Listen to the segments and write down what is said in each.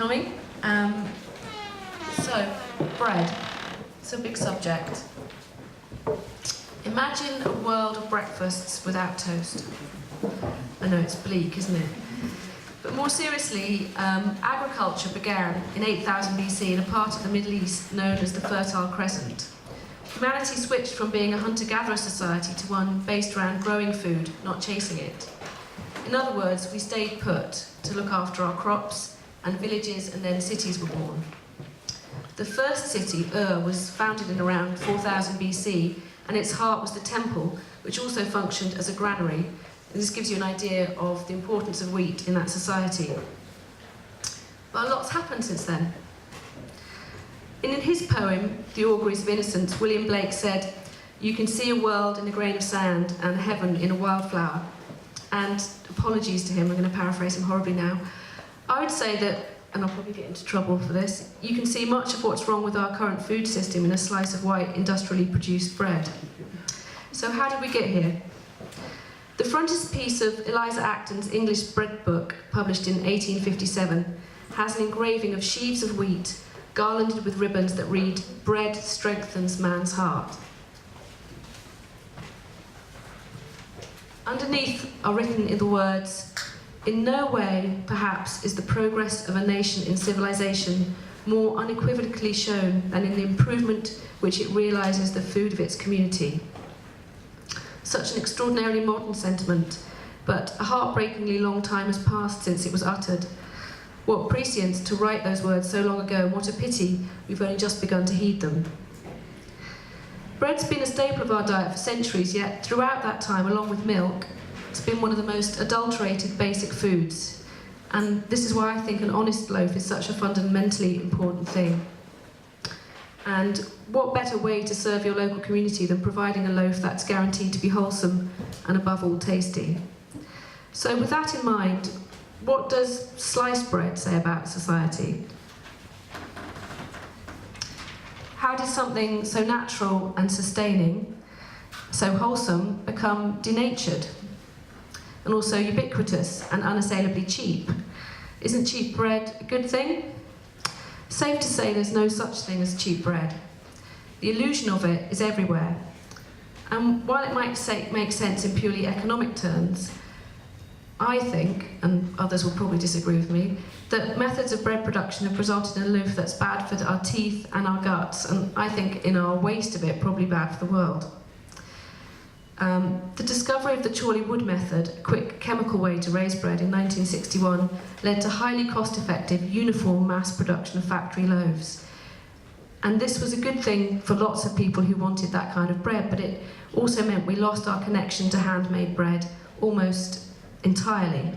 coming. So, bread. It's a big subject. Imagine a world of breakfasts without toast. I know it's bleak, isn't it? But more seriously, agriculture began in 8000 BC in a part of the Middle East known as the Fertile Crescent. Humanity switched from being a hunter-gatherer society to one based around growing food, not chasing it. In other words, we stayed put to look after our crops, and villages and then cities were born. The first city, was founded in around 4000 BC, and its heart was the temple, which also functioned as a granary. And this gives you an idea of the importance of wheat in that society. But a lot's happened since then. In his poem, The Auguries of Innocence, William Blake said, "You can see a world in a grain of sand and heaven in a wildflower." And apologies to him, I'm going to paraphrase him horribly now. I would say that, and I'll probably get into trouble for this, you can see much of what's wrong with our current food system in a slice of white, industrially produced bread. So how did we get here? The frontispiece of Eliza Acton's English bread book, published in 1857, has an engraving of sheaves of wheat garlanded with ribbons that read, "Bread strengthens man's heart." Underneath are written in the words, "In no way, perhaps, is the progress of a nation in civilization more unequivocally shown than in the improvement which it realizes the food of its community." Such an extraordinarily modern sentiment, but a heartbreakingly long time has passed since it was uttered. What prescience to write those words so long ago, and what a pity we've only just begun to heed them. Bread's been a staple of our diet for centuries, yet throughout that time, along with milk, it's been one of the most adulterated basic foods. And this is why I think an honest loaf is such a fundamentally important thing. And what better way to serve your local community than providing a loaf that's guaranteed to be wholesome and above all tasty? So with that in mind, what does sliced bread say about society? How did something so natural and sustaining, so wholesome, become denatured? And also ubiquitous and unassailably cheap. Isn't cheap bread a good thing? Safe to say there's no such thing as cheap bread. The illusion of it is everywhere. And while it might make sense in purely economic terms, I think, and others will probably disagree with me, that methods of bread production have resulted in a loaf that's bad for our teeth and our guts, and I think in our waste of it, probably bad for the world. The discovery of the Chorley wood method, a quick chemical way to raise bread in 1961, led to highly cost-effective, uniform mass production of factory loaves. And this was a good thing for lots of people who wanted that kind of bread, but it also meant we lost our connection to handmade bread almost entirely.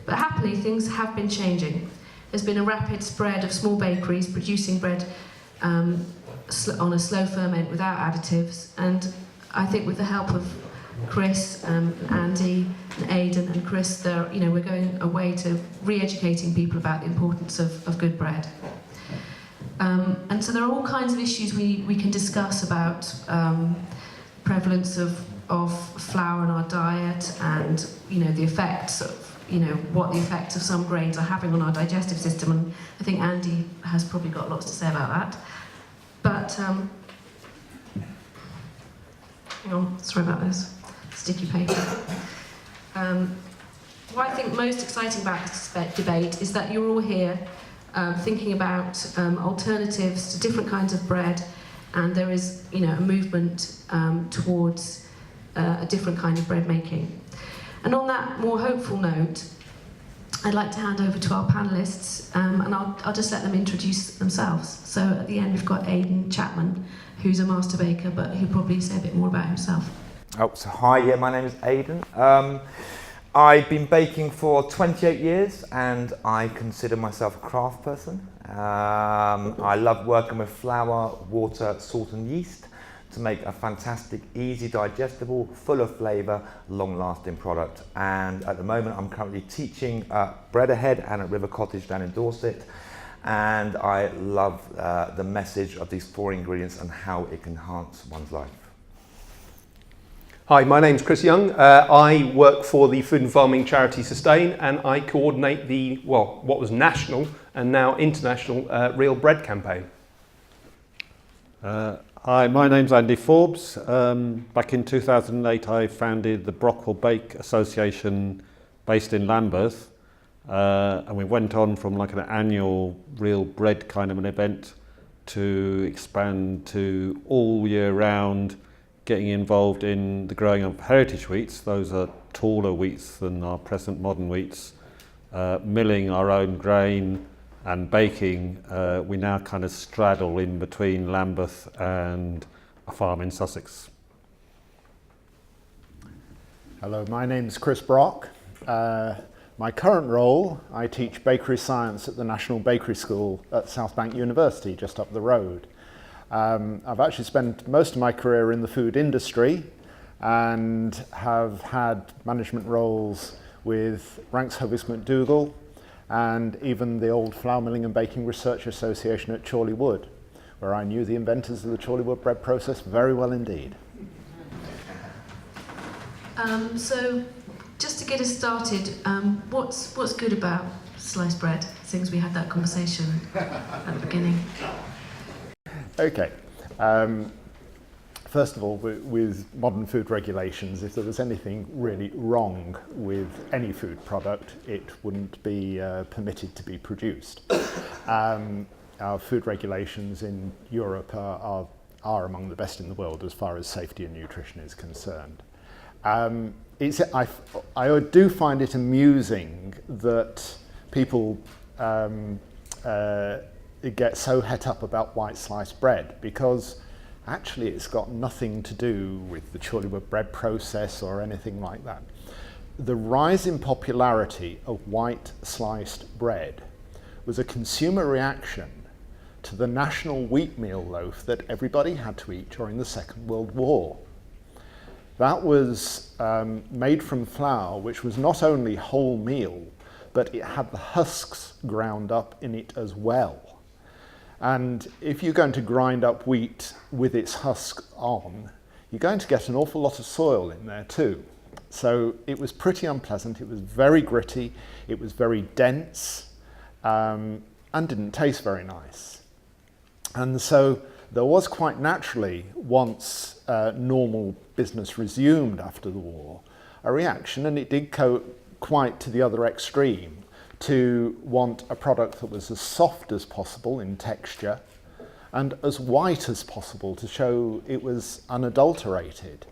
But happily, things have been changing. There's been a rapid spread of small bakeries producing bread on a slow ferment without additives, and I think with the help of Chris, Andy, and Aiden and Chris, we're going away to re-educating people about the importance of good bread. And so there are all kinds of issues we can discuss about prevalence of flour in our diet, and the effects of what the effects of some grains are having on our digestive system. And I think Andy has probably got lots to say about that. But hang on, sorry about this, sticky paper. What I think most exciting about this debate is that you're all here thinking about alternatives to different kinds of bread, and there is a movement towards a different kind of bread making. And on that more hopeful note, I'd like to hand over to our panellists, and I'll just let them introduce themselves. So at the end we've got Aiden Chapman, who's a master baker, but he'll probably say a bit more about himself. So hi, yeah, my name is Aiden. I've been baking for 28 years, and I consider myself a craft person. I love working with flour, water, salt and yeast to make a fantastic, easy, digestible, full of flavour, long-lasting product. And at the moment I'm currently teaching at Bread Ahead and at River Cottage down in Dorset. And I love the message of these 4 ingredients and how it can enhance one's life. Hi, my name's Chris Young. I work for the food and farming charity Sustain, and I coordinate the, what was national and now international real bread campaign. Hi, my name's Andy Forbes. Back in 2008 I founded the Brockville Bake Association based in Lambeth, and we went on from like an annual real bread kind of an event to expand to all year round, getting involved in the growing of heritage wheats. Those are taller wheats than our present modern wheats, milling our own grain and baking. We now kind of straddle in between Lambeth and a farm in Sussex. Hello, my name's Chris Brock. My current role, I teach bakery science at the National Bakery School at South Bank University, just up the road. I've actually spent most of my career in the food industry and have had management roles with Ranks Hovis McDougall and even the old Flour Milling and Baking Research Association at Chorley Wood, where I knew the inventors of the Chorley Wood bread process very well indeed. So, just to get us started, what's good about sliced bread, since we had that conversation at the beginning? Okay. First of all, with modern food regulations, if there was anything really wrong with any food product, it wouldn't be permitted to be produced. Our food regulations in Europe are among the best in the world as far as safety and nutrition is concerned. I do find it amusing that people get so het up about white sliced bread, because actually it's got nothing to do with the Chorley Wood bread process or anything like that. The rise in popularity of white sliced bread was a consumer reaction to the national wheatmeal loaf that everybody had to eat during the Second World War. That was made from flour, which was not only wholemeal, but it had the husks ground up in it as well. And if you're going to grind up wheat with its husk on, you're going to get an awful lot of soil in there too. So it was pretty unpleasant. It was very gritty, it was very dense, and didn't taste very nice. And so there was quite naturally, once normal business resumed after the war, a reaction, and it did go quite to the other extreme, to want a product that was as soft as possible in texture and as white as possible to show it was unadulterated.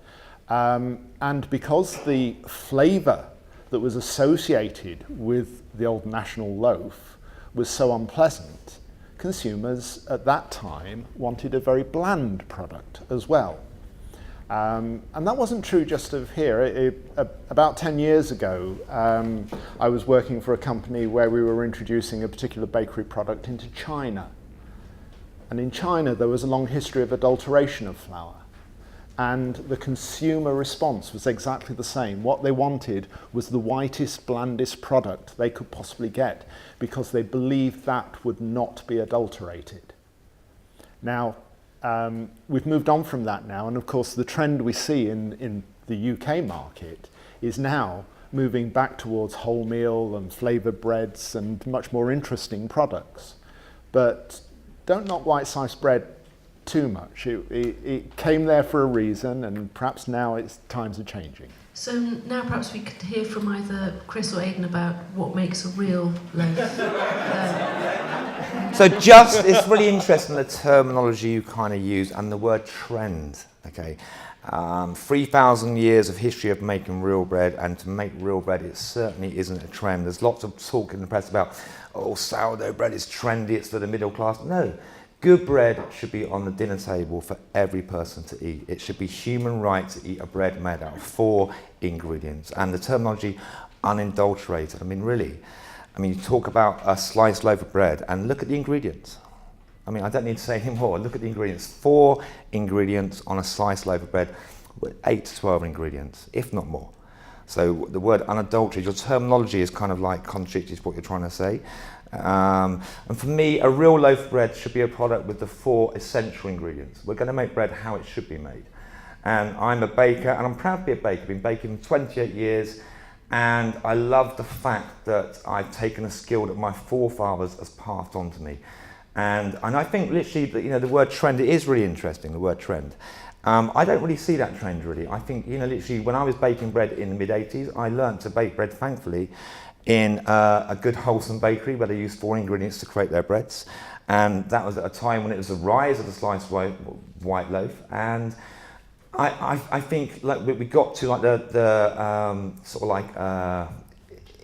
And because the flavour that was associated with the old national loaf was so unpleasant, consumers at that time wanted a very bland product as well. And that wasn't true just of here. About 10 years ago, I was working for a company where we were introducing a particular bakery product into China. And in China, there was a long history of adulteration of flour. And the consumer response was exactly the same. What they wanted was the whitest, blandest product they could possibly get, because they believed that would not be adulterated. Now, we've moved on from that now, and of course the trend we see in the UK market is now moving back towards wholemeal and flavoured breads and much more interesting products. But don't knock white sliced bread too much. It came there for a reason, and perhaps now times are changing. So now perhaps we could hear from either Chris or Aiden about what makes a real loaf. So it's really interesting the terminology you kind of use and the word trend, okay? 3,000 years of history of making real bread, and to make real bread, it certainly isn't a trend. There's lots of talk in the press about, oh, sourdough bread is trendy, it's for the middle class. No, good bread should be on the dinner table for every person to eat. It should be human right to eat a bread made out of 4 ingredients. And the terminology unadulterated, I mean, really, you talk about a sliced loaf of bread and look at the ingredients. I mean, I don't need to say any more. Look at the ingredients. 4 ingredients on a sliced loaf of bread with 8 to 12 ingredients, if not more. So the word unadulterated, your terminology is kind of like contradictory to what you're trying to say. And for me, a real loaf of bread should be a product with the 4 essential ingredients. We're going to make bread how it should be made. And I'm a baker, and I'm proud to be a baker. I've been baking for 28 years, And I love the fact that I've taken a skill that my forefathers has passed on to me. And I think literally that, the word trend is really interesting, the word trend. I don't really see that trend really. I think, literally when I was baking bread in the mid-80s, I learned to bake bread, thankfully, in a good wholesome bakery where they used 4 ingredients to create their breads. And that was at a time when it was the rise of the sliced white loaf. And I think like we got to like the sort of like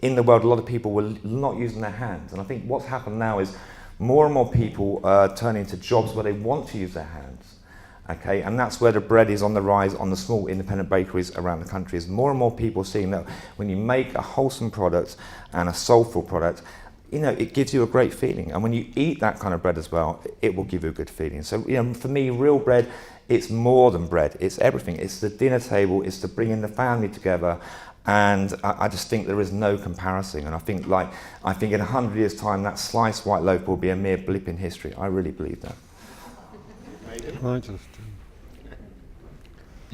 in the world, a lot of people were not using their hands. And I think what's happened now is more and more people turn into jobs where they want to use their hands. Okay, and that's where the bread is on the rise on the small independent bakeries around the country. Is more and more people seeing that when you make a wholesome product and a soulful product, it gives you a great feeling. And when you eat that kind of bread as well, it will give you a good feeling. So, for me, real bread, it's more than bread. It's everything. It's the dinner table. It's the bringing the family together. And I just think there is no comparison. And I think in 100 years' time, that sliced white loaf will be a mere blip in history. I really believe that.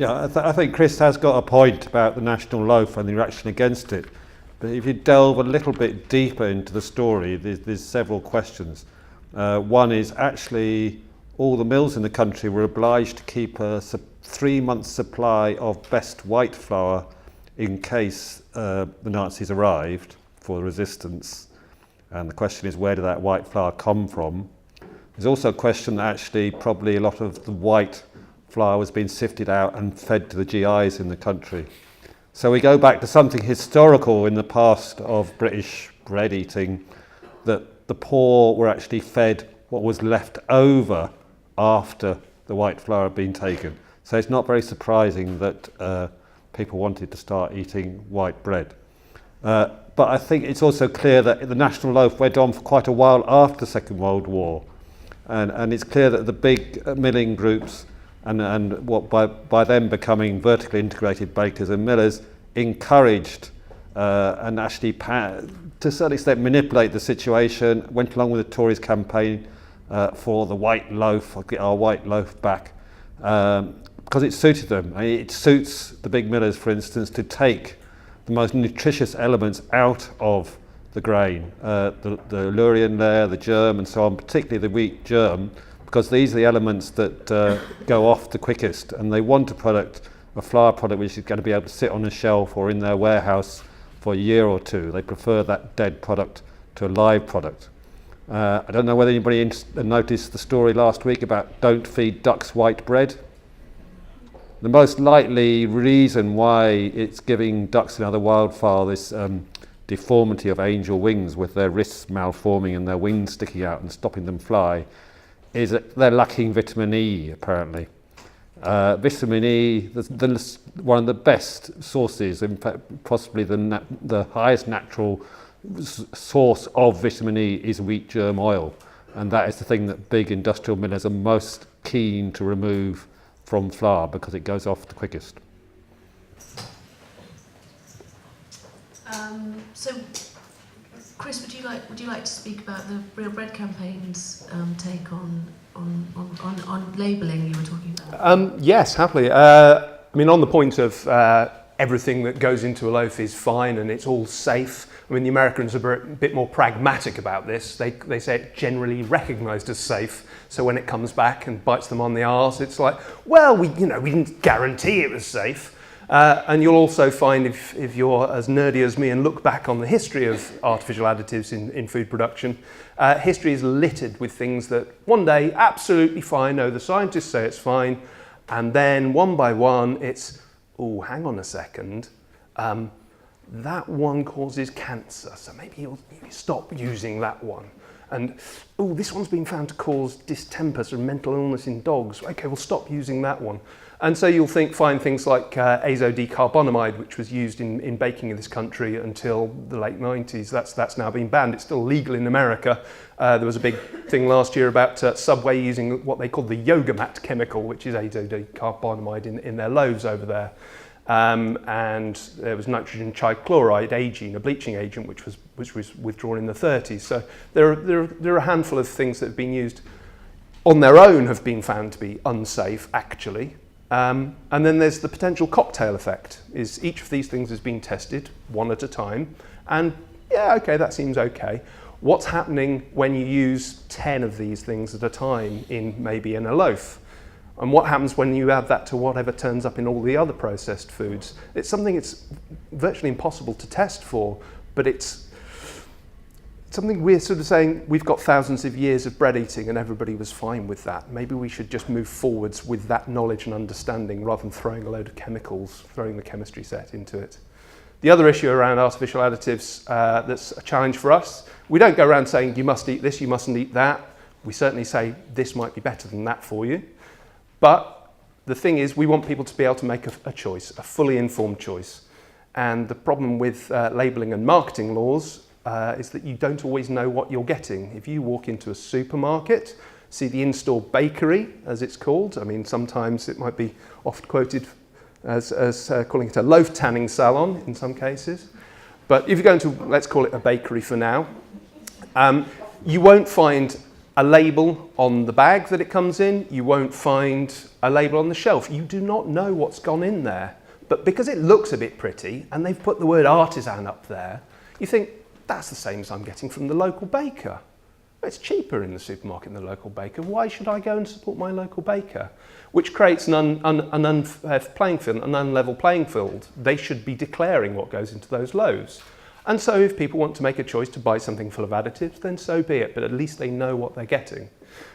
I think Chris has got a point about the national loaf and the reaction against it. But if you delve a little bit deeper into the story, there's several questions. One is actually all the mills in the country were obliged to keep a 3-month supply of best white flour in case the Nazis arrived for the resistance. And the question is, where did that white flour come from? There's also a question that actually probably a lot of the white flour was being sifted out and fed to the GIs in the country. So we go back to something historical in the past of British bread eating, that the poor were actually fed what was left over after the white flour had been taken. So it's not very surprising that people wanted to start eating white bread. But I think it's also clear that the national loaf went on for quite a while after the Second World War. And it's clear that the big milling groups and what by them becoming vertically integrated bakers and millers encouraged and actually to a certain extent manipulate the situation, went along with the Tories campaign for the white loaf, or get our white loaf back, because it suited them. It suits the big millers, for instance, to take the most nutritious elements out of the grain, the lurian layer, the germ and so on, particularly the wheat germ, because these are the elements that go off the quickest, and they want a flour product which is going to be able to sit on a shelf or in their warehouse for a year or two. They prefer that dead product to a live product. I don't know whether anybody noticed the story last week about don't feed ducks white bread. The most likely reason why it's giving ducks and other wildfowl this deformity of angel wings with their wrists malforming and their wings sticking out and stopping them fly is that they're lacking vitamin E, apparently. Vitamin E, one of the best sources, in fact possibly the highest natural source of vitamin E is wheat germ oil, and that is the thing that big industrial millers are most keen to remove from flour because it goes off the quickest. So, Chris, would you like to speak about the Real Bread campaign's take on labelling you were talking about? Yes, happily. On the point of everything that goes into a loaf is fine and it's all safe. I mean, the Americans are a bit more pragmatic about this. They say it's generally recognised as safe. So when it comes back and bites them on the arse, it's like, well, we didn't guarantee it was safe. And you'll also find, if you're as nerdy as me and look back on the history of artificial additives in food production, history is littered with things that one day, absolutely fine, no, the scientists say it's fine, and then one by one, it's, oh, hang on a second, that one causes cancer, so maybe you'll stop using that one. And, oh, this one's been found to cause distemper, sort of mental illness in dogs. Okay, we'll stop using that one. And so you'll find things like azodecarbonamide, which was used in baking in this country until the late 90s. That's now been banned. It's still legal in America. There was a big thing last year about Subway using what they call the yoga mat chemical, which is azodecarbonamide in their loaves over there. And there was nitrogen trichloride, aging, a bleaching agent, which was withdrawn in the 30s. So there are a handful of things that have been used on their own have been found to be unsafe, actually. And then there's the potential cocktail effect, is each of these things has been tested one at a time, and yeah, okay, that seems okay. What's happening when you use 10 of these things at a time maybe in a loaf? And what happens when you add that to whatever turns up in all the other processed foods? It's something it's virtually impossible to test for, but it's something we're sort of saying, we've got thousands of years of bread eating and everybody was fine with that. Maybe we should just move forwards with that knowledge and understanding rather than throwing a load of chemicals, throwing the chemistry set into it. The other issue around artificial additives that's a challenge for us, we don't go around saying you must eat this, you mustn't eat that. We certainly say this might be better than that for you. But the thing is, we want people to be able to make a choice, a fully informed choice. And the problem with labelling and marketing laws is that you don't always know what you're getting. If you walk into a supermarket, see the in-store bakery, as it's called, I mean, sometimes it might be oft quoted as calling it a loaf tanning salon in some cases. But if you go into, let's call it a bakery for now, you won't find a label on the bag that it comes in, you won't find a label on the shelf. You do not know what's gone in there. But because it looks a bit pretty and they've put the word artisan up there, you think, that's the same as I'm getting from the local baker. It's cheaper in the supermarket than the local baker. Why should I go and support my local baker? Which creates an unfair playing field, an unlevel playing field. They should be declaring what goes into those loaves. And so if people want to make a choice to buy something full of additives, then so be it, but at least they know what they're getting.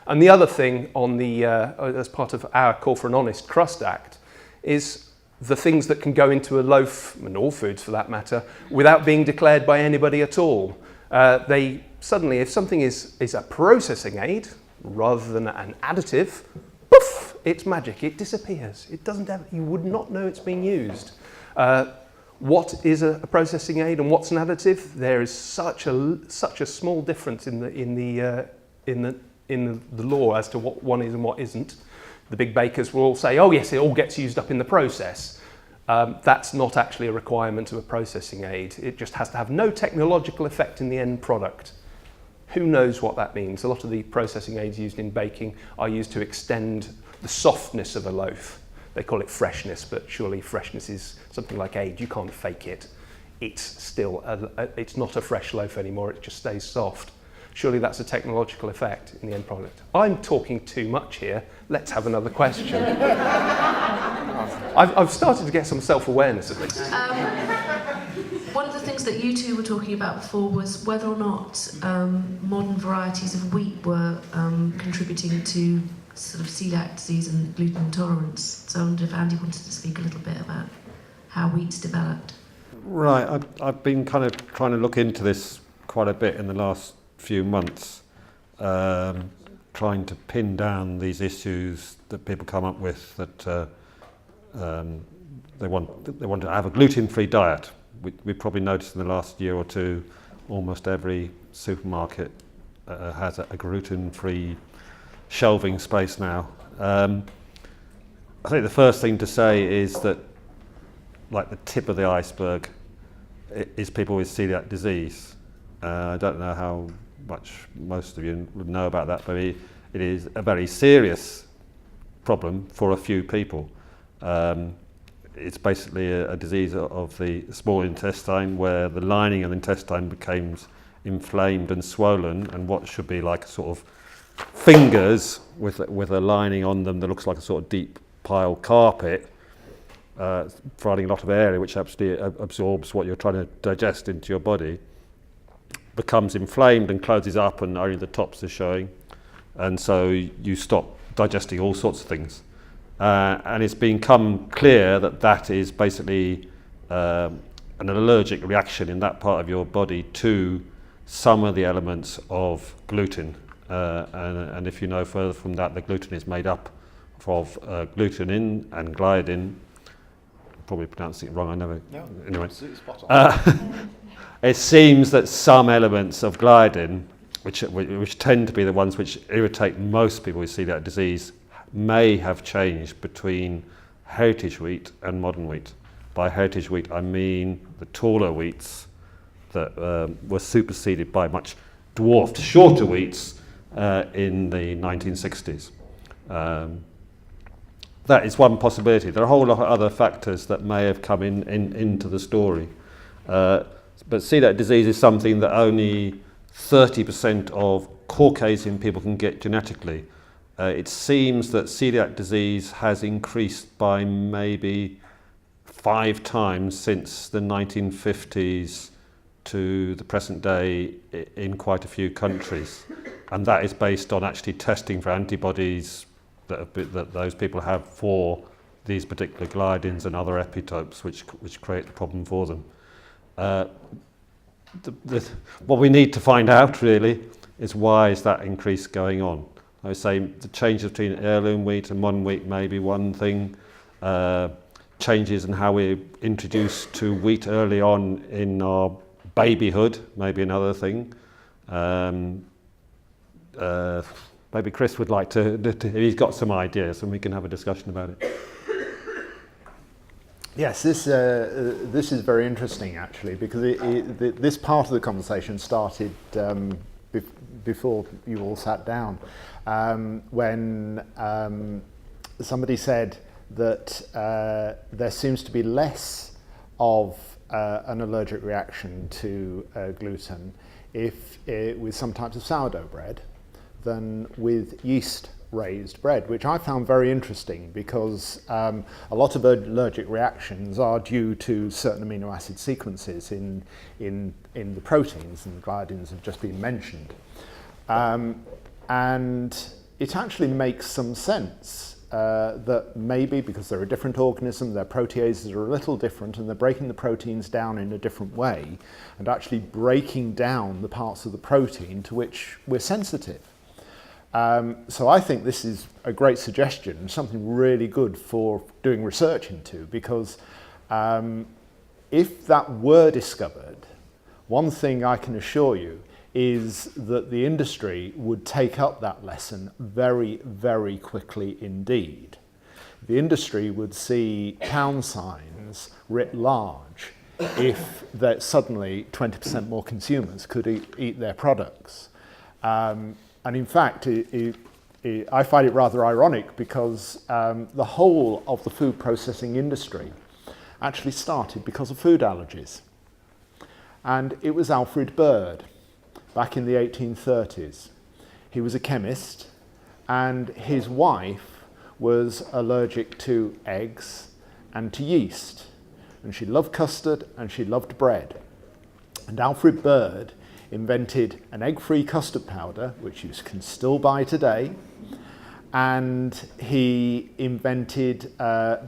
And the other thing on the, as part of our Call for an Honest Crust Act, is the things that can go into a loaf, and all foods for that matter, without being declared by anybody at all. They suddenly, if something is a processing aid rather than an additive, poof, it's magic, it disappears. It doesn't have, you would not know it's being used. What is a processing aid and what's an additive? There is such a small difference in the law as to what one is and what isn't. The big bakers will all say, oh yes, it all gets used up in the process. That's not actually a requirement of a processing aid. It just has to have no technological effect in the end product. Who knows what that means? A lot of the processing aids used in baking are used to extend the softness of a loaf. They call it freshness, but surely freshness is something like age. You can't fake it. It's still, it's not a fresh loaf anymore, it just stays soft. Surely that's a technological effect in the end product. I'm talking too much here. Let's have another question. I've started to get some self-awareness at least. One of the things that you two were talking about before was whether or not modern varieties of wheat were contributing to sort of celiac disease and gluten intolerance. So I wonder if Andy wanted to speak a little bit about how wheat's developed. Right, I've been kind of trying to look into this quite a bit in the last few months, trying to pin down these issues that people come up with that they want to have a gluten-free diet. We probably noticed in the last year or two, almost every supermarket has a gluten-free shelving space now. I think the first thing to say is that, like, the tip of the iceberg is people with celiac disease. I don't know how much most of you would know about that, but it is a very serious problem for a few people. It's basically a disease of the small intestine where the lining of the intestine becomes inflamed and swollen, and what should be like a sort of fingers with a lining on them that looks like a sort of deep pile carpet, providing a lot of area which absolutely absorbs what you're trying to digest into your body, becomes inflamed and closes up and only the tops are showing, and so you stop digesting all sorts of things. And it's become clear that that is basically an allergic reaction in that part of your body to some of the elements of gluten. And if you know further from that, the gluten is made up of glutenin and gliadin. Probably pronouncing it wrong, I never. No, anyway. spot on. It seems that some elements of gliadin, which tend to be the ones which irritate most people with celiac disease, may have changed between heritage wheat and modern wheat. By heritage wheat, I mean the taller wheats that were superseded by much dwarfed, shorter wheats in the 1960s. that is one possibility. There are a whole lot of other factors that may have come into the story. But celiac disease is something that only 30% of Caucasian people can get genetically. It seems that celiac disease has increased by maybe 5 times since the 1950s to the present day in quite a few countries. And that is based on actually testing for antibodies that those people have for these particular gliadins and other epitopes which create the problem for them. What we need to find out really is why is that increase going on. I would say the change between heirloom wheat and modern wheat may be one thing. Changes in how we're introduced to wheat early on in our babyhood may be another thing. Maybe Chris would like to, he's got some ideas and we can have a discussion about it. Yes, this is very interesting actually, because this part of the conversation started before you all sat down, when somebody said that there seems to be less of an allergic reaction to gluten with some types of sourdough bread than with yeast raised bread, which I found very interesting because a lot of allergic reactions are due to certain amino acid sequences in the proteins, and the gliadins have just been mentioned. And it actually makes some sense that maybe because they're a different organism, their proteases are a little different and they're breaking the proteins down in a different way and actually breaking down the parts of the protein to which we're sensitive. So I think this is a great suggestion, something really good for doing research into, because if that were discovered, one thing I can assure you is that the industry would take up that lesson very, very quickly indeed. The industry would see pound signs writ large if that suddenly 20% more consumers could eat their products. And in fact, I find it rather ironic because the whole of the food processing industry actually started because of food allergies. And it was Alfred Bird back in the 1830s. He was a chemist and his wife was allergic to eggs and to yeast. And she loved custard and she loved bread. And Alfred Bird invented an egg-free custard powder, which you can still buy today, and he invented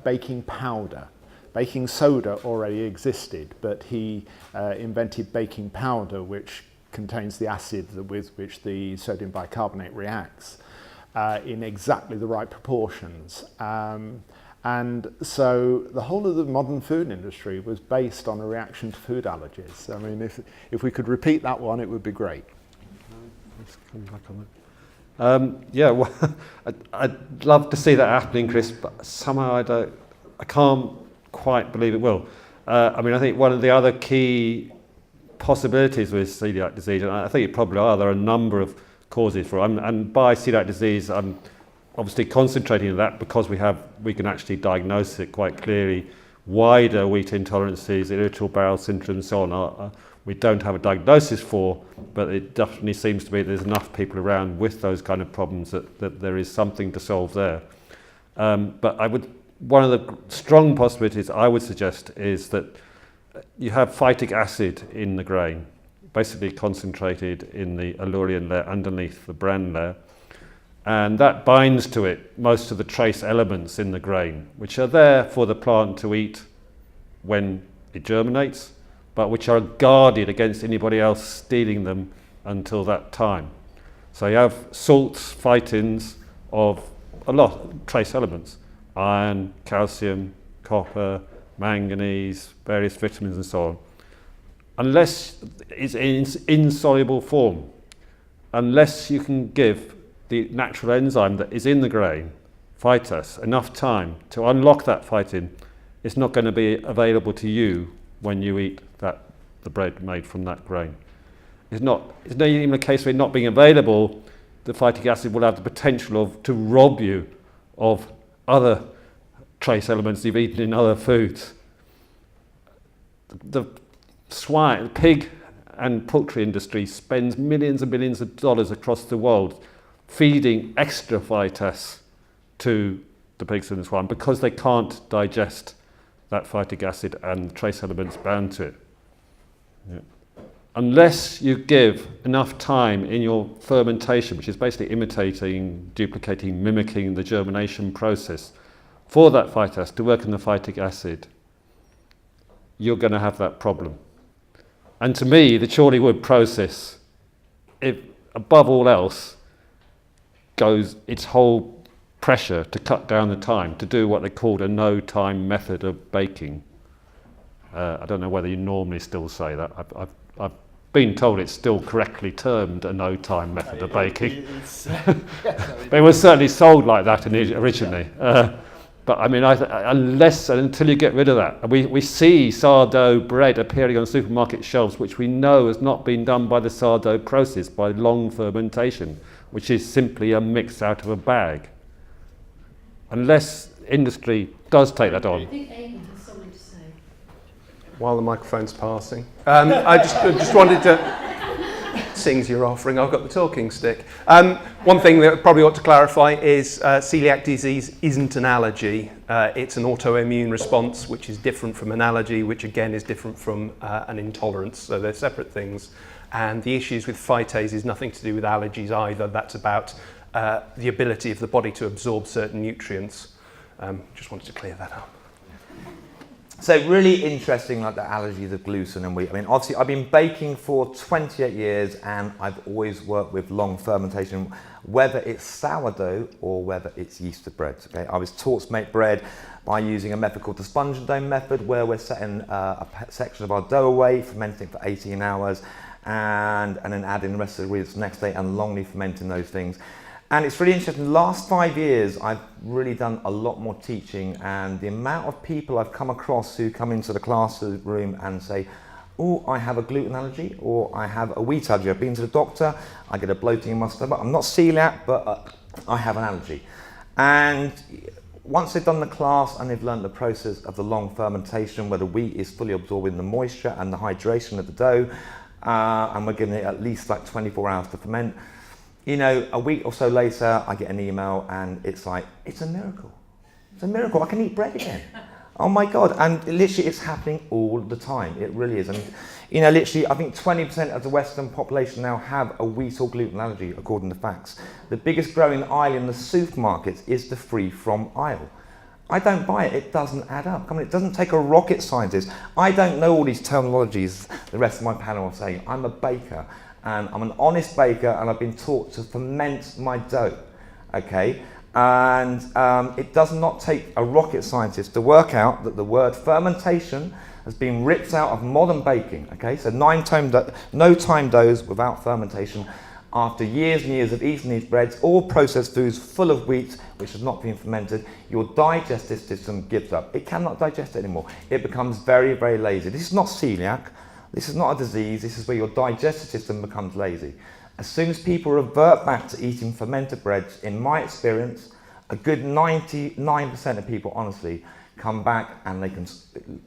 baking powder. Baking soda already existed, but he invented baking powder, which contains the acid with which the sodium bicarbonate reacts in exactly the right proportions. And so the whole of the modern food industry was based on a reaction to food allergies. I mean, if we could repeat that one, it would be great. Let's come back on that. Yeah, well, I'd love to see that happening, Chris, but somehow I can't quite believe it will. I mean, I think one of the other key possibilities with celiac disease, and I think it probably are, there are a number of causes for it. And by celiac disease, I'm obviously concentrating on that because we can actually diagnose it quite clearly. Wider wheat intolerances, irritable bowel syndrome and so on, we don't have a diagnosis for, but it definitely seems to be there's enough people around with those kind of problems that there is something to solve there. But one of the strong possibilities I would suggest is that you have phytic acid in the grain, basically concentrated in the allurion layer underneath the bran layer, and that binds to it most of the trace elements in the grain, which are there for the plant to eat when it germinates, but which are guarded against anybody else stealing them until that time. So you have salts, phytins of a lot of trace elements: iron, calcium, copper, manganese, various vitamins and so on. Unless it's in insoluble form, unless you can give the natural enzyme that is in the grain, phytase, enough time to unlock that phytin, it's not going to be available to you when you eat the bread made from that grain. It's not even a case of it not being available. The phytic acid will have the potential to rob you of other trace elements you've eaten in other foods. The swine, pig and poultry industry spends millions and millions of dollars across the world feeding extra phytasts to the pigs and the swine because they can't digest that phytic acid and trace elements bound to it. Yeah. Unless you give enough time in your fermentation, which is basically imitating, duplicating, mimicking the germination process, for that phytase to work on the phytic acid, you're going to have that problem. And to me, the Chorley wood process, above all else, goes its whole pressure to cut down the time, to do what they called a no-time method of baking. I don't know whether you normally still say that. I've been told it's still correctly termed a no-time method of baking. But it was certainly sold like that originally. But I mean, unless and until you get rid of that, we see sourdough bread appearing on supermarket shelves, which we know has not been done by the sourdough process, by long fermentation, which is simply a mix out of a bag. Unless industry does take that on. I think Aiden has something to say. While the microphone's passing, I just wanted to, seeing as you're offering, I've got the talking stick. One thing that probably ought to clarify is celiac disease isn't an allergy. It's an autoimmune response, which is different from an allergy, which again is different from an intolerance. So they're separate things. And the issues with phytase is nothing to do with allergies either. That's about the ability of the body to absorb certain nutrients. Just wanted to clear that up. So really interesting, like the allergies of gluten and wheat. I mean, obviously I've been baking for 28 years and I've always worked with long fermentation, whether it's sourdough or whether it's yeasted bread. Okay, I was taught to make bread by using a method called the sponge and dome method, where we're setting a section of our dough away, fermenting for 18 hours, and then adding the rest of the ingredients the next day and longly fermenting those things. And it's really interesting. The last 5 years, I've really done a lot more teaching, and the amount of people I've come across who come into the classroom and say, oh, I have a gluten allergy, or I have a wheat allergy. I've been to the doctor, I get a bloating in my stomach. I'm not celiac, but I have an allergy. And once they've done the class and they've learned the process of the long fermentation, where the wheat is fully absorbing the moisture and the hydration of the dough, and we're giving it at least like 24 hours to ferment, you know, a week or so later, I get an email and it's like, it's a miracle. It's a miracle. I can eat bread again. Oh my God. And literally it's happening all the time. It really is. And, you know, literally, I think 20% of the Western population now have a wheat or gluten allergy, according to facts. The biggest growing aisle in the supermarkets is the free from aisle. I don't buy it. It doesn't add up. Come on, it doesn't take a rocket scientist. I don't know all these terminologies the rest of my panel are saying. I'm a baker. And I'm an honest baker, and I've been taught to ferment my dough, okay? And it does not take a rocket scientist to work out that the word fermentation has been ripped out of modern baking, okay? So no time doughs without fermentation. After years and years of eating these breads, all processed foods full of wheat, which has not been fermented, your digestive system gives up. It cannot digest it anymore. It becomes very, very lazy. This is not celiac. This is not a disease, this is where your digestive system becomes lazy. As soon as people revert back to eating fermented breads, in my experience, a good 99% of people, honestly, come back and they can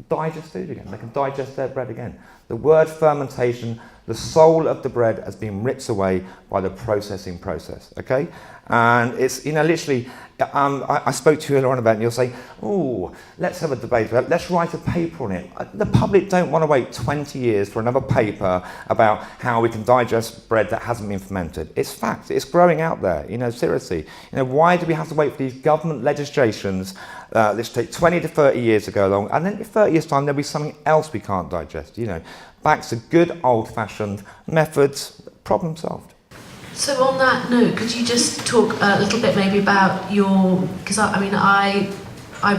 digest food again. They can digest their bread again. The word fermentation, the soul of the bread has been ripped away by the processing process, okay? And it's, you know, literally, I spoke to you earlier on about it, and you'll say, oh, let's have a debate about it. Let's write a paper on it. The public don't want to wait 20 years for another paper about how we can digest bread that hasn't been fermented. It's fact. It's growing out there, you know, seriously. You know, why do we have to wait for these government legislations that take 20 to 30 years to go along, and then in 30 years' time there'll be something else we can't digest, you know. Back to good old-fashioned methods, problem solved. So on that note, could you just talk a little bit maybe about your, because I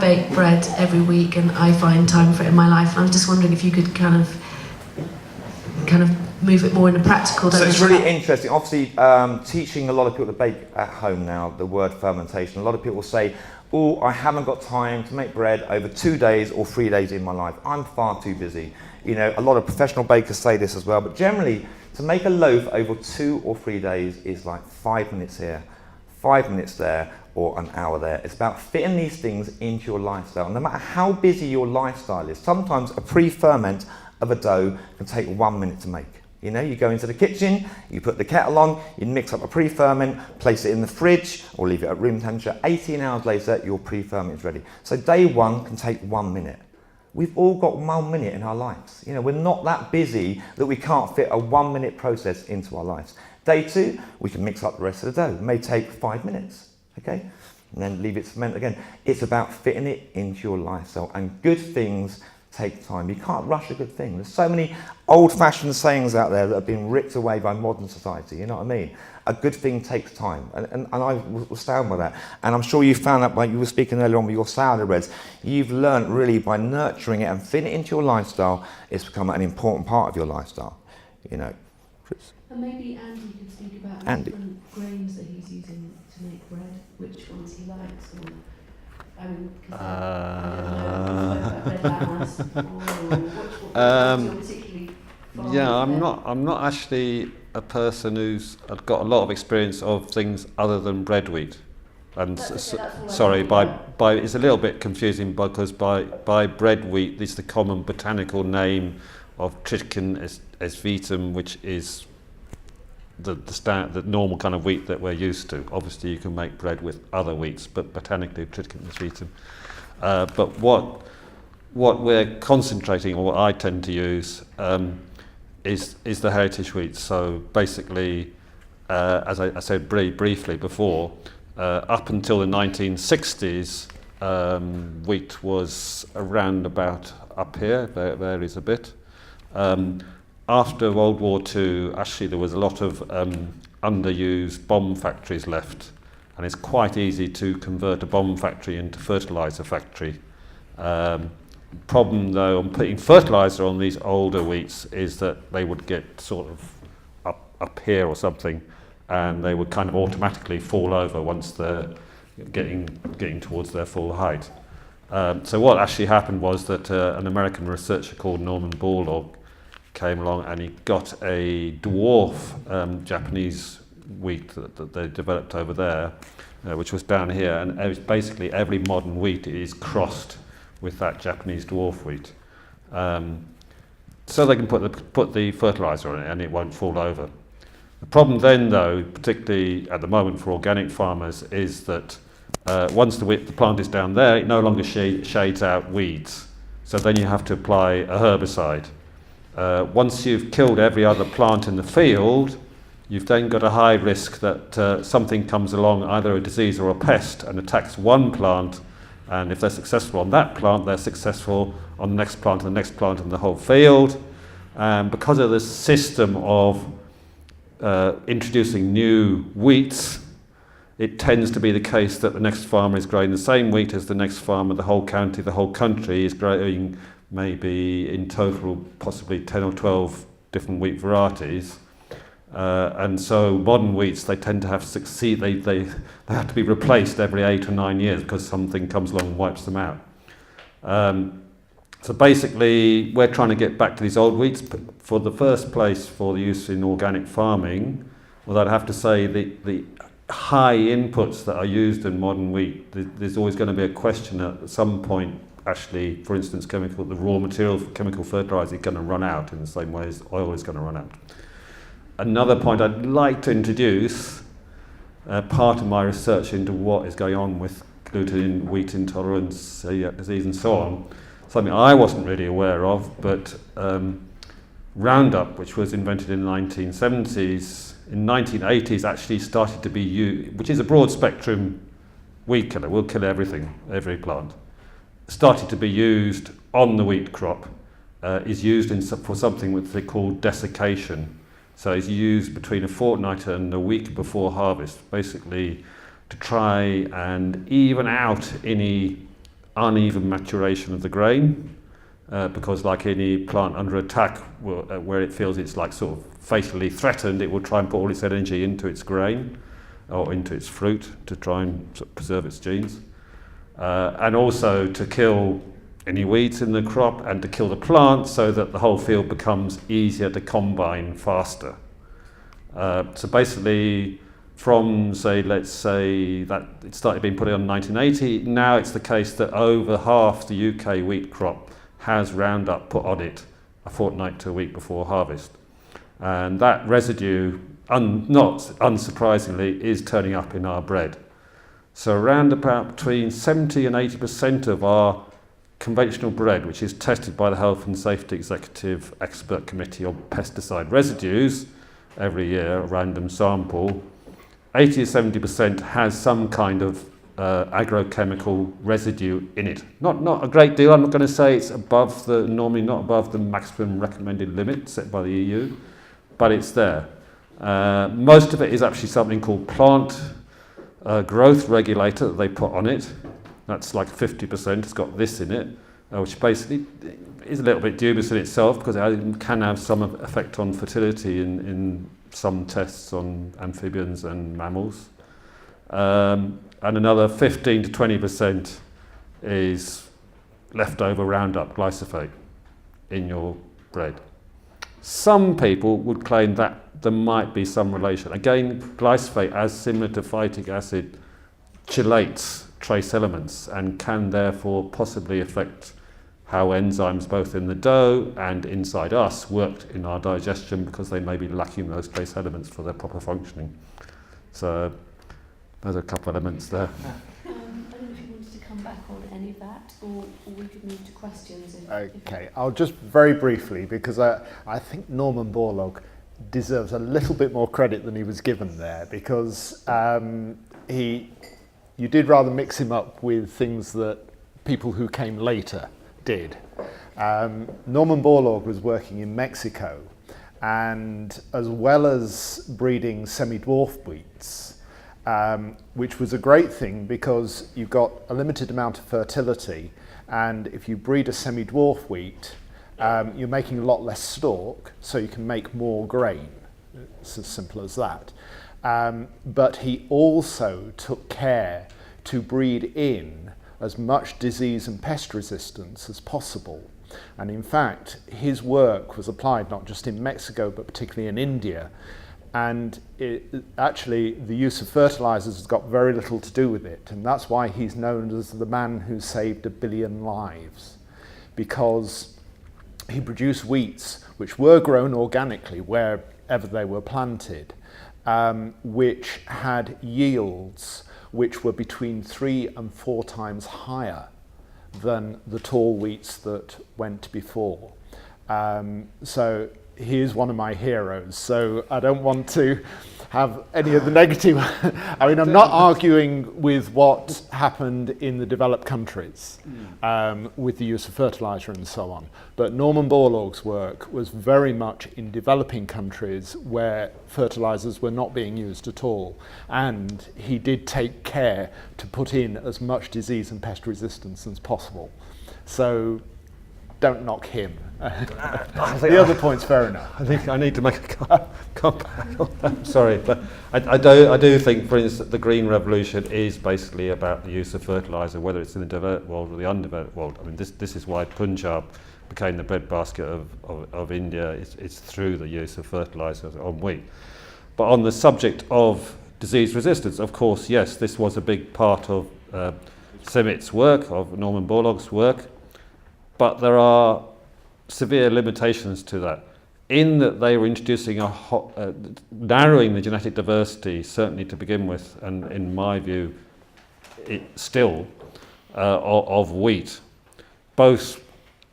bake bread every week and I find time for it in my life, and I'm just wondering if you could kind of move it more into practical. So it's really interesting. Obviously, teaching a lot of people to bake at home now, the word fermentation. A lot of people say, oh, I haven't got time to make bread over 2 days or 3 days in my life. I'm far too busy. You know, a lot of professional bakers say this as well, but generally, to make a loaf over 2 or 3 days is like 5 minutes here, 5 minutes there, or an hour there. It's about fitting these things into your lifestyle. No matter how busy your lifestyle is, sometimes a pre-ferment of a dough can take 1 minute to make. You know, you go into the kitchen, you put the kettle on, you mix up a pre-ferment, place it in the fridge or leave it at room temperature. 18 hours later, your pre-ferment is ready. So day one can take 1 minute. We've all got 1 minute in our lives. You know, we're not that busy that we can't fit a 1 minute process into our lives. Day two, we can mix up the rest of the dough. It may take 5 minutes, okay? And then leave it to ferment again. It's about fitting it into your lifestyle, and good things take time. You can't rush a good thing. There's so many old-fashioned sayings out there that have been ripped away by modern society, you know what I mean? A good thing takes time, and I will stand by that. And I'm sure you found that, like you were speaking earlier on with your sourdough breads, you've learnt really by nurturing it and fitting it into your lifestyle, it's become an important part of your lifestyle, you know. Chris? And maybe Andy can speak about Andy. different grains that he's using to make bread, which ones he likes, or I mean, because I don't know, red last, or what you're particularly fond Yeah, of. I'm not actually a person who's got a lot of experience of things other than bread wheat. And That's okay, that's all I sorry, wanted. by it's a little bit confusing because by bread wheat, this is the common botanical name of Triticum esvitum, which is the normal kind of wheat that we're used to. Obviously, you can make bread with other wheats, but botanically, Triticum esvitum. But what we're concentrating, or what I tend to use, is the heritage wheat. So basically, as I said briefly before, up until the 1960s, wheat was around about up here. Varies a bit. After World War II, actually there was a lot of underused bomb factories left, and it's quite easy to convert a bomb factory into fertiliser factory. Problem though on putting fertiliser on these older wheats is that they would get sort of up here or something, and they would kind of automatically fall over once they're getting towards their full height. So what actually happened was that an American researcher called Norman Borlaug came along, and he got a dwarf Japanese wheat that they developed over there, which was down here, and it was basically every modern wheat is crossed with that Japanese dwarf wheat, so they can put the fertiliser on it and it won't fall over. The problem then, though, particularly at the moment for organic farmers, is that once the plant is down there, it no longer shades out weeds, so then you have to apply a herbicide. Once you've killed every other plant in the field, you've then got a high risk that something comes along, either a disease or a pest, and attacks one plant, and if they're successful on that plant, they're successful on the next plant and the next plant and the whole field. Because of this system of introducing new wheats, it tends to be the case that the next farmer is growing the same wheat as the next farmer, the whole county, the whole country is growing maybe in total possibly 10 or 12 different wheat varieties. And so modern wheats, they tend to have to succeed, they have to be replaced every 8 or 9 years because something comes along and wipes them out. So basically, we're trying to get back to these old wheats. For the first place, for the use in organic farming, well, I'd have to say the high inputs that are used in modern wheat, there's always going to be a question at some point, actually, for instance, the raw material for chemical fertiliser is going to run out in the same way as oil is going to run out. Another point I'd like to introduce, part of my research into what is going on with gluten, wheat intolerance, celiac disease and so on, something I wasn't really aware of, but Roundup, which was invented in the 1970s, in 1980s actually started to be used, which is a broad spectrum weed killer, will kill everything, every plant, started to be used on the wheat crop, is used for something which they call desiccation. So it's used between a fortnight and a week before harvest, basically to try and even out any uneven maturation of the grain, because like any plant under attack, where it feels it's like sort of fatally threatened, it will try and put all its energy into its grain or into its fruit to try and sort of preserve its genes, and also to kill any weeds in the crop and to kill the plant so that the whole field becomes easier to combine faster. So basically, from, say, let's say that it started being put in 1980, now it's the case that over half the UK wheat crop has Roundup put on it a fortnight to a week before harvest. And that residue, not unsurprisingly, is turning up in our bread. So around about between 70 and 80% of our conventional bread, which is tested by the Health and Safety Executive Expert Committee on Pesticide Residues every year, a random sample, 80 to 70% has some kind of agrochemical residue in it. Not a great deal. I'm not going to say it's normally not above the maximum recommended limit set by the EU, but it's there. Most of it is actually something called plant growth regulator that they put on it. That's like 50%. It's got this in it, which basically is a little bit dubious in itself because it can have some effect on fertility in some tests on amphibians and mammals. And another 15 to 20% is leftover Roundup glyphosate in your bread. Some people would claim that there might be some relation. Again, glyphosate, as similar to phytic acid, chelates trace elements and can therefore possibly affect how enzymes both in the dough and inside us worked in our digestion because they may be lacking those trace elements for their proper functioning. So there's a couple of elements there. I don't know if you wanted to come back on any of that or we could move to questions. Okay, I'll just very briefly, because I think Norman Borlaug deserves a little bit more credit than he was given there, because you did rather mix him up with things that people who came later did. Norman Borlaug was working in Mexico, and as well as breeding semi-dwarf wheats, which was a great thing because you've got a limited amount of fertility, and if you breed a semi-dwarf wheat, you're making a lot less stalk, so you can make more grain. It's as simple as that. But he also took care to breed in as much disease and pest resistance as possible. And in fact, his work was applied not just in Mexico, but particularly in India. And actually, the use of fertilizers has got very little to do with it. And that's why he's known as the man who saved 1 billion lives, because he produced wheats which were grown organically wherever they were planted, which had yields which were between 3 and 4 times higher than the tall wheats that went before. So he is one of my heroes, so I don't want to have any of the negative. I mean, I'm not arguing with what happened in the developed countries with the use of fertilizer and so on. But Norman Borlaug's work was very much in developing countries where fertilizers were not being used at all. And he did take care to put in as much disease and pest resistance as possible. So don't knock him. The other point's fair enough. I think I need to make a comeback on that. Sorry, but I do think, for instance, the Green Revolution is basically about the use of fertilizer, whether it's in the developed world or the undeveloped world. I mean, this is why Punjab became the breadbasket of India. It's through the use of fertilizer on wheat. But on the subject of disease resistance, of course, yes, this was a big part of Simit's work, of Norman Borlaug's work. But there are severe limitations to that, in that they were introducing narrowing the genetic diversity, certainly to begin with, and in my view, of wheat, both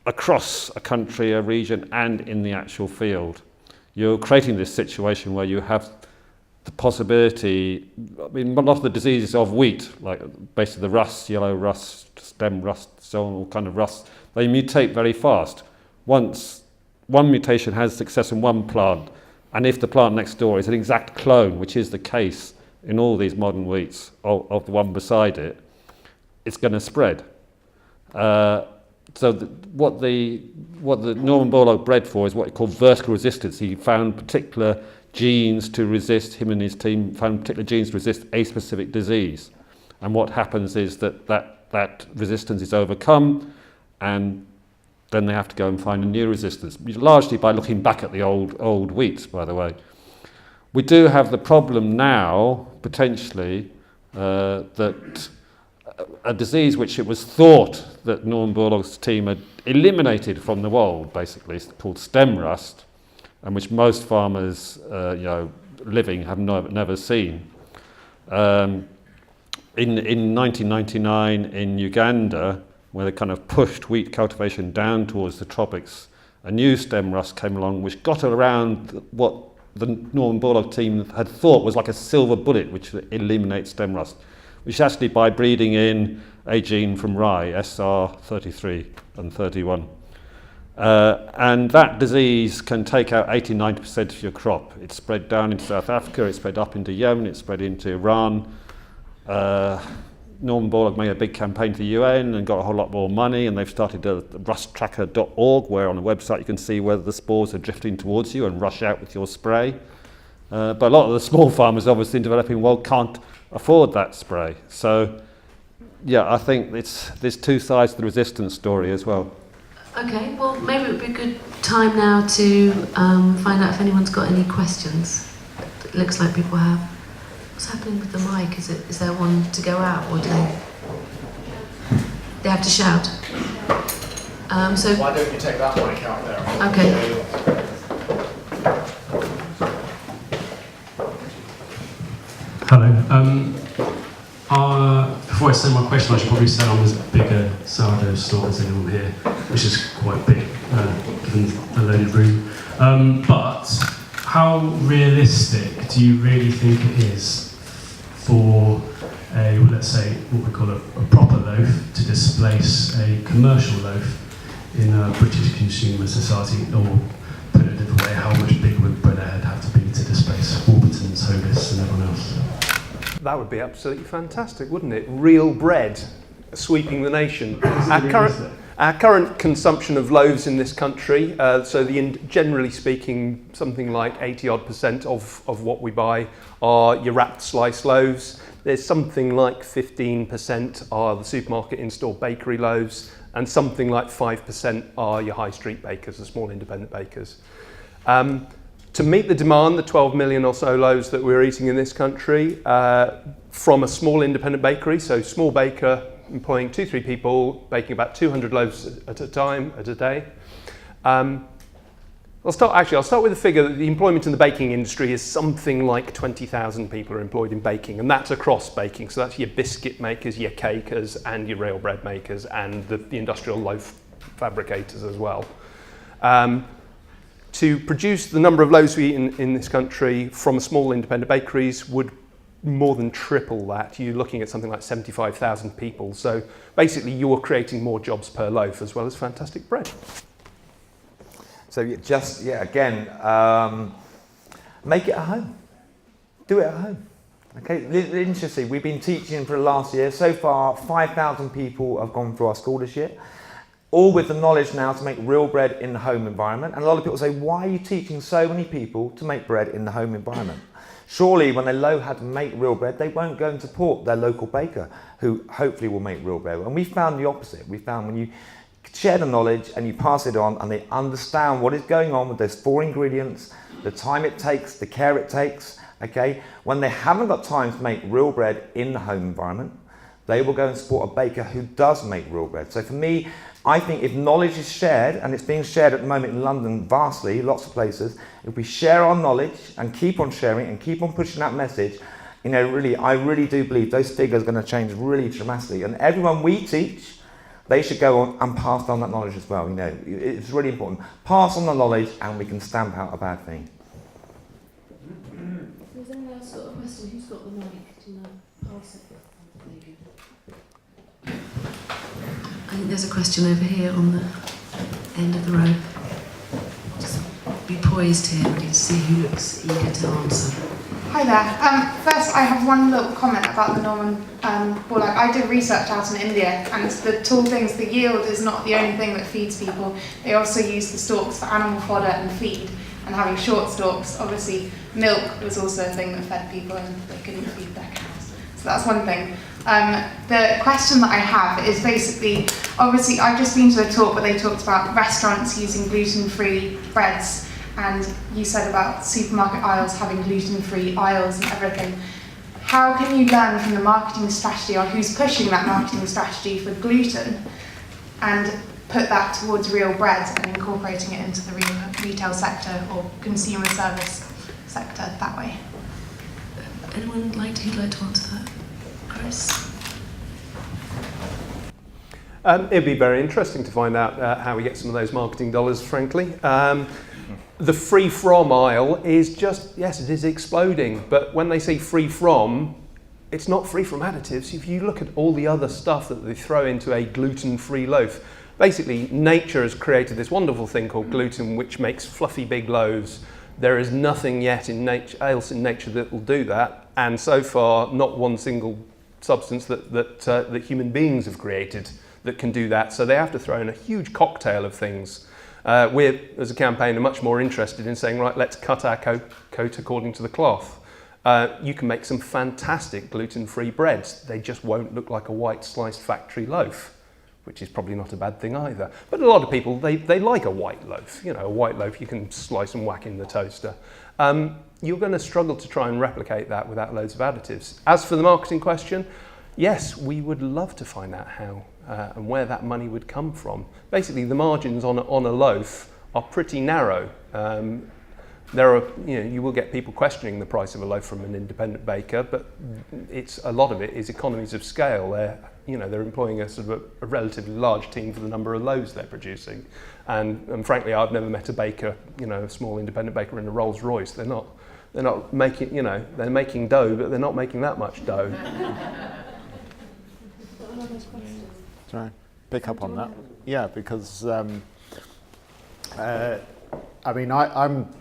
across a country, a region, and in the actual field. You're creating this situation where you have the possibility, I mean, a lot of the diseases of wheat, like basically the rust, yellow rust, stem rust, so on, all kind of rust, they mutate very fast. Once one mutation has success in one plant, and if the plant next door is an exact clone, which is the case in all these modern wheats of the one beside it, it's going to spread. So what the Norman Borlaug bred for is what he called vertical resistance. He found particular genes to resist, him and his team found particular genes to resist a specific disease. And what happens is that resistance is overcome, and then they have to go and find a new resistance, largely by looking back at the old wheats, by the way. We do have the problem now, potentially, that a disease which it was thought that Norman Borlaug's team had eliminated from the world, basically, called stem rust, and which most farmers, living have never seen. In 1999 in Uganda, where they kind of pushed wheat cultivation down towards the tropics, a new stem rust came along which got around what the Norman Borlaug team had thought was like a silver bullet which would eliminate stem rust, which is actually by breeding in a gene from rye, SR33 and 31. And that disease can take out 80-90% of your crop. It's spread down into South Africa, it's spread up into Yemen, it's spread into Iran. Norman Borlaug made a big campaign to the UN and got a whole lot more money, and they've started rusttracker.org, where on the website you can see whether the spores are drifting towards you and rush out with your spray. But a lot of the small farmers obviously in developing world can't afford that spray. So yeah, I think there's two sides to the resistance story as well. Okay, well maybe it would be a good time now to find out if anyone's got any questions. It looks like people have. What's happening with the mic? Is there one to go out, or do they have to shout? So Why don't you take that mic out there? Okay. Hello. Before I say my question, I should probably say I'm as big a sourdough store as anyone here, which is quite big, given the loaded room. But how realistic do you really think it is for a, let's say, what we call a proper loaf to displace a commercial loaf in a British consumer society? Or put it a different way, how much bigger would bread ahead have to be to displace Warburton's, Hovis and everyone else? That would be absolutely fantastic, wouldn't it? Real bread sweeping the nation. Our current consumption of loaves in this country, generally speaking, something like 80-odd% of what we buy are your wrapped sliced loaves. There's something like 15% are the supermarket in-store bakery loaves, and something like 5% are your high street bakers, the small independent bakers. To meet the demand, the 12 million or so loaves that we're eating in this country, from a small independent bakery, so small baker employing 2-3 people, baking about 200 loaves at a day. I'll start with the figure that the employment in the baking industry is something like 20,000 people are employed in baking, and that's across baking. So that's your biscuit makers, your cakers, and your real bread makers, and the industrial loaf fabricators as well. To produce the number of loaves we eat in this country from small independent bakeries would more than triple that. You're looking at something like 75,000 people. So basically you're creating more jobs per loaf as well as fantastic bread. So again, make it at home. Do it at home. Okay, interesting. We've been teaching for the last year. So far, 5,000 people have gone through our school this year, all with the knowledge now to make real bread in the home environment. And a lot of people say, why are you teaching so many people to make bread in the home environment? Surely when they learn how to make real bread, they won't go and support their local baker, who hopefully will make real bread. And we found the opposite. We found when you share the knowledge and you pass it on and they understand what is going on with those 4 ingredients, the time it takes, the care it takes, okay? When they haven't got time to make real bread in the home environment, they will go and support a baker who does make real bread. So for me, I think if knowledge is shared, and it's being shared at the moment in London vastly, lots of places, if we share our knowledge and keep on sharing and keep on pushing that message, I really do believe those figures are going to change really dramatically. And everyone we teach, they should go on and pass on that knowledge as well. It's really important. Pass on the knowledge and we can stamp out a bad thing. Has anyone else got a question? Who's got the mic? Do you know? Pass it. I think there's a question over here on the end of the row. Just be poised here, ready to see who looks eager to answer. Hi there. First, I have one little comment about the Norman Borlaug. I did research out in India, and the tall things, the yield is not the only thing that feeds people. They also use the stalks for animal fodder and feed, and having short stalks, obviously milk was also a thing that fed people and they couldn't feed their cows. So that's one thing. The question that I have is basically, obviously I've just been to a talk where they talked about restaurants using gluten-free breads, and you said about supermarket aisles having gluten-free aisles and everything. How can you learn from the marketing strategy on who's pushing that marketing strategy for gluten and put that towards real bread and incorporating it into the retail sector or consumer service sector that way? Anyone who'd like to answer that? Chris? It'd be very interesting to find out how we get some of those marketing dollars, frankly. The free from aisle is just, yes, it is exploding, but when they say free from, it's not free from additives. If you look at all the other stuff that they throw into a gluten-free loaf, basically nature has created this wonderful thing called gluten, which makes fluffy big loaves. There is nothing yet else in nature that will do that, and so far not one single substance that human beings have created that can do that. So they have to throw in a huge cocktail of things. We're, as a campaign, are much more interested in saying, right, let's cut our coat according to the cloth. You can make some fantastic gluten-free breads. They just won't look like a white sliced factory loaf, which is probably not a bad thing either. But a lot of people, they like a white loaf. You know, a white loaf you can slice and whack in the toaster. You're going to struggle to try and replicate that without loads of additives. As for the marketing question, yes, we would love to find out how and where that money would come from. Basically, the margins on a loaf are pretty narrow. You will get people questioning the price of a loaf from an independent baker, but a lot of it is economies of scale. They're employing a sort of a relatively large team for the number of loaves they're producing. And frankly, I've never met a baker, a small independent baker in a Rolls Royce. They're not making, they're making dough, but they're not making that much dough. Sorry, pick up on that. Yeah, because I'm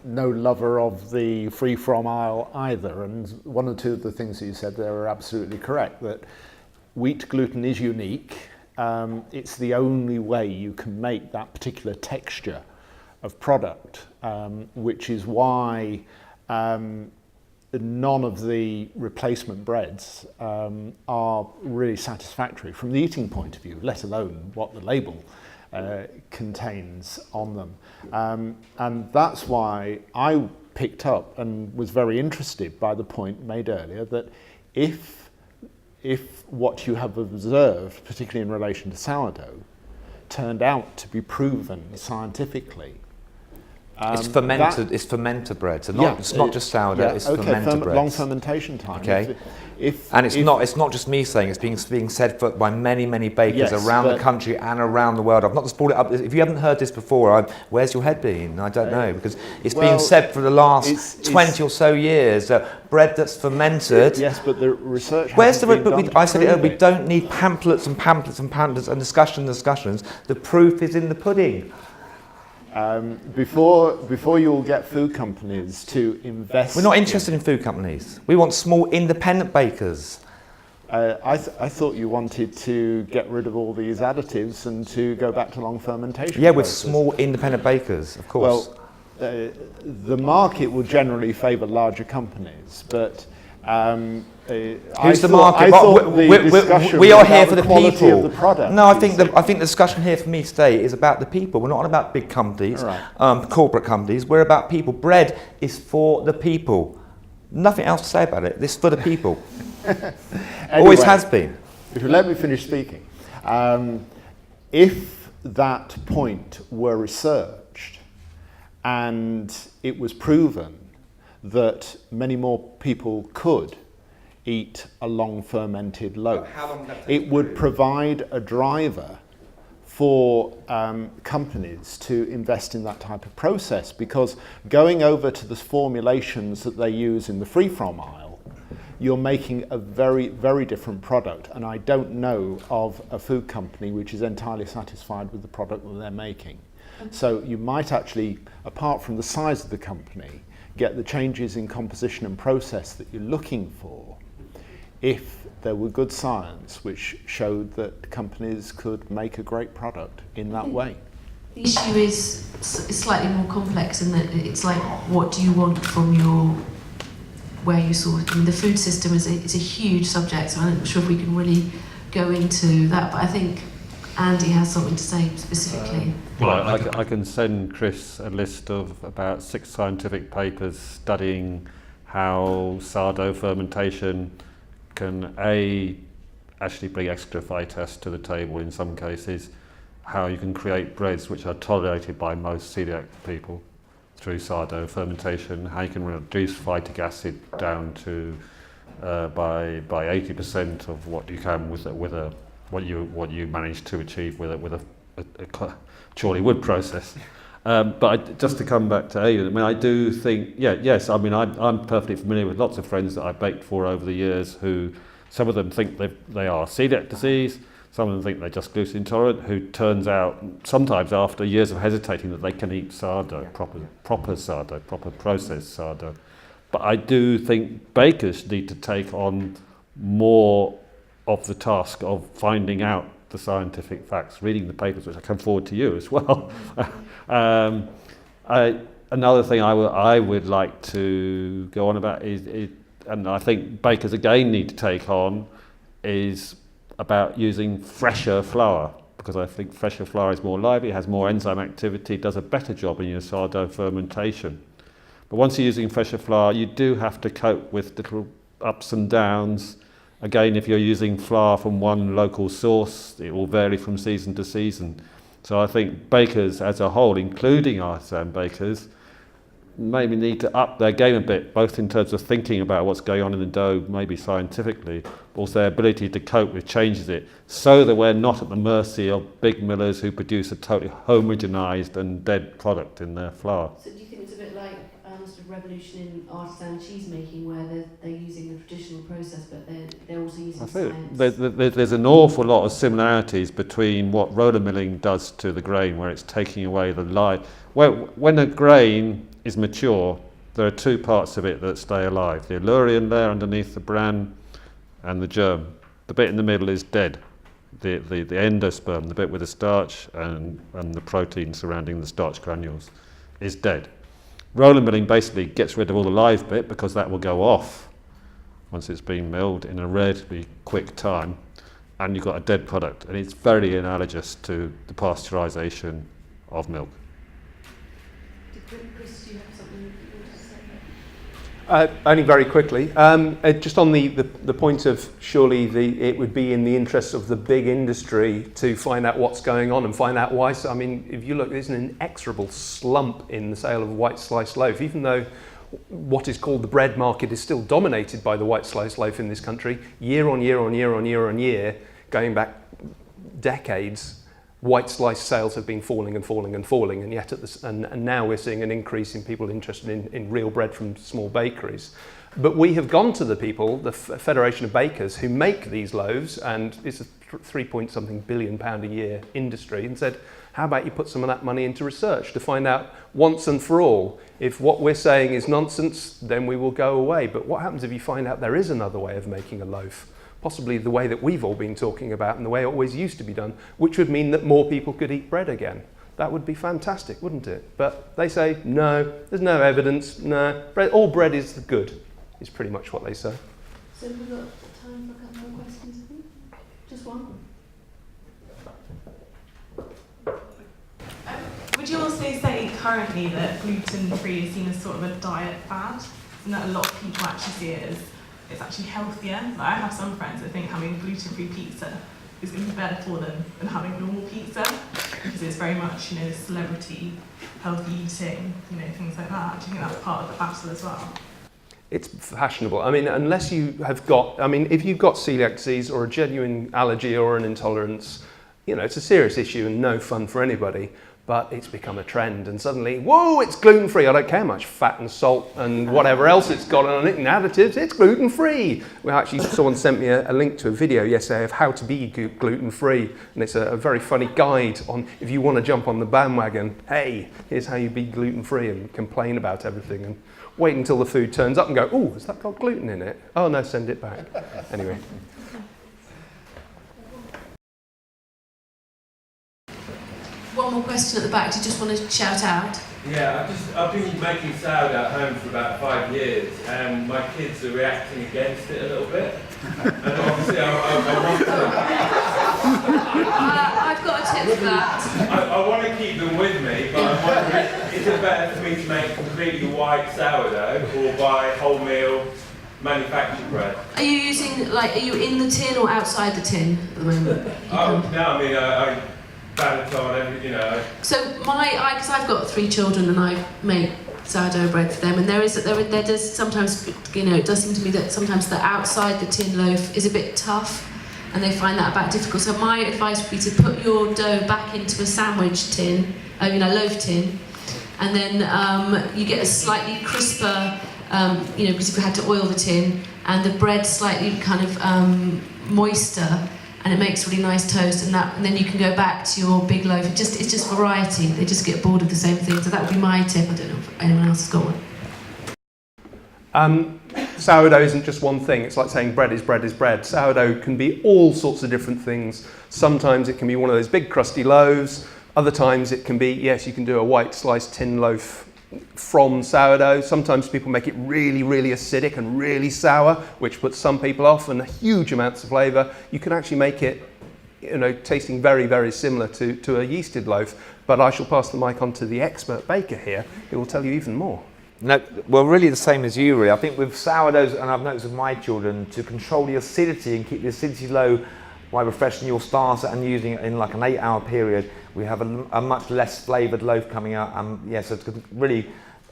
no lover of the free from aisle either, and one or two of the things that you said there are absolutely correct, that wheat gluten is unique. It's the only way you can make that particular texture of product, which is why none of the replacement breads are really satisfactory from the eating point of view, let alone what the label contains on them. And that's why I picked up and was very interested by the point made earlier that if what you have observed, particularly in relation to sourdough, turned out to be proven scientifically, it's fermented bread, so it's not just sourdough. It's fermented bread. Long fermentation time. Okay, it's not just me saying, it's being said by many bakers around the country and around the world. I've not just brought it up. If you haven't heard this before, where's your head been? I don't know, because it's been said for the last 20 or so years. Bread that's fermented. Yes, but the research. Where's the? I said it earlier. We don't need pamphlets and discussions. The proof is in the pudding. Before you'll get food companies to invest. We're not interested in food companies. We want small independent bakers. I thought you wanted to get rid of all these additives and to go back to long fermentation. Yeah, with small independent bakers, of course. Well, the market will generally favour larger companies, but who's the market? We are here for the people. Of the product, no, I think the discussion here for me today is about the people. We're not about big companies, corporate companies. We're about people. Bread is for the people. Nothing else to say about it. This is for the people. Anyway, always has been. If you let me finish speaking, if that point were researched and it was proven that many more people could eat a long fermented loaf, it would provide a driver for companies to invest in that type of process, because going over to the formulations that they use in the free-from aisle, you're making a very, very different product, and I don't know of a food company which is entirely satisfied with the product that they're making. So you might actually, apart from the size of the company, get the changes in composition and process that you're looking for if there were good science which showed that companies could make a great product in that way. The issue is slightly more complex in that it's like, what do you want from where you source? I mean, the food system is a huge subject, so I'm not sure if we can really go into that, but I think Andy has something to say specifically. I can send Chris a list of about 6 scientific papers studying how sourdough fermentation can actually bring extra phytase to the table in some cases, how you can create breads which are tolerated by most celiac people through sourdough fermentation, how you can reduce phytic acid down to by 80% of what you can with what you manage to achieve with a Chorley wood process. But just to come back to Aiden, I mean, I do think, yes, I mean, I'm perfectly familiar with lots of friends that I've baked for over the years who, some of them think they are celiac disease, some of them think they're just gluten intolerant, who turns out, sometimes after years of hesitating, that they can eat sourdough, proper sourdough, proper processed sourdough. But I do think bakers need to take on more of the task of finding out the scientific facts, reading the papers, which I come forward to you as well. Another thing I would like to go on about is, and I think bakers again need to take on, is about using fresher flour, because I think fresher flour is more lively, has more enzyme activity, does a better job in your sourdough fermentation. But once you're using fresher flour, you do have to cope with little ups and downs. Again, if you're using flour from one local source, it will vary from season to season. So I think bakers as a whole, including artisan bakers, maybe need to up their game a bit, both in terms of thinking about what's going on in the dough, maybe scientifically, but also their ability to cope with changes it, so that we're not at the mercy of big millers who produce a totally homogenized and dead product in their flour. So do you think it's a bit like sort of revolution in artisan cheese making, where they're using the traditional process, but they're also using science? There's an awful lot of similarities between what roller milling does to the grain, where it's taking away the life. When a grain is mature, there are 2 parts of it that stay alive: the allurion layer underneath the bran and the germ. The bit in the middle is dead. The endosperm, the bit with the starch and the protein surrounding the starch granules, is dead. Roller milling basically gets rid of all the live bit, because that will go off once it's been milled in a relatively quick time, and you've got a dead product, and it's very analogous to the pasteurisation of milk. Chris, do you have something you want to say? Only very quickly, just on the point of, surely it would be in the interests of the big industry to find out what's going on and find out why. So, I mean, if you look, there's an inexorable slump in the sale of white sliced loaf, even though what is called the bread market is still dominated by the white sliced loaf in this country. Year on year on year on year on year, going back decades, white slice sales have been falling and falling and falling, and yet and now we're seeing an increase in people interested in real bread from small bakeries. But we have gone to the people, the Federation of Bakers, who make these loaves, and it's a 3-point-something billion pound a year industry, and said, how about you put some of that money into research to find out once and for all, if what we're saying is nonsense, then we will go away. But what happens if you find out there is another way of making a loaf? Possibly the way that we've all been talking about and the way it always used to be done, which would mean that more people could eat bread again. That would be fantastic, wouldn't it? But they say, no, there's no evidence, no, all bread is good, is pretty much what they say. So we've got time for a couple more questions, I think. Just one. Would you also say currently that gluten-free is seen as sort of a diet fad, and that a lot of people actually see it as it's actually healthier? Like, I have some friends that think having gluten-free pizza is going to be better for them than having normal pizza, because it's very much, celebrity, healthy eating, things like that. Do you think that's part of the battle as well? It's fashionable. I mean, unless you have got, if you've got celiac disease or a genuine allergy or an intolerance, it's a serious issue and no fun for anybody. But it's become a trend, and suddenly, whoa, it's gluten-free. I don't care much fat and salt and whatever else it's got on it and additives, it's gluten-free. Well, actually, someone sent me a link to a video yesterday of how to be gluten-free, and it's a very funny guide on if you want to jump on the bandwagon, hey, here's how you be gluten-free, and complain about everything, and wait until the food turns up and go, oh, has that got gluten in it? Oh, no, send it back. Anyway. One more question at the back. Do you just want to shout out? Yeah, I've been making sourdough at home for about 5 years, and my kids are reacting against it a little bit. And obviously, I want to. I've got tip for that. I want to keep them with me, but I'm wondering, is it better for me to make completely white sourdough or buy wholemeal manufactured bread? Are you using, like, are you in the tin or outside the tin at the moment? Oh, no, I mean, I batter you know. So because I've got 3 children and I make sourdough bread for them, and there does sometimes, you know, it does seem to me that sometimes the outside the tin loaf is a bit tough, and they find that about difficult. So my advice would be to put your dough back into a sandwich tin, loaf tin, and then you get a slightly crisper, because if you had to oil the tin, and the bread slightly kind of moister, and it makes really nice toast, and then you can go back to your big loaf. It's just variety. They just get bored of the same thing. So that would be my tip. I don't know if anyone else has got one. Sourdough isn't just one thing. It's like saying bread is bread is bread. Sourdough can be all sorts of different things. Sometimes it can be one of those big crusty loaves. Other times it can be, yes, you can do a white sliced tin loaf from sourdough. Sometimes people make it really, really acidic and really sour, which puts some people off, and huge amounts of flavour. You can actually make it, tasting very, very similar to a yeasted loaf. But I shall pass the mic on to the expert baker here, who will tell you even more. No, well, really the same as you, really. I think with sourdoughs, and I've noticed with my children, to control the acidity and keep the acidity low by refreshing your starter and using it in like an 8-hour period, we have a much less flavoured loaf coming out. So it's really,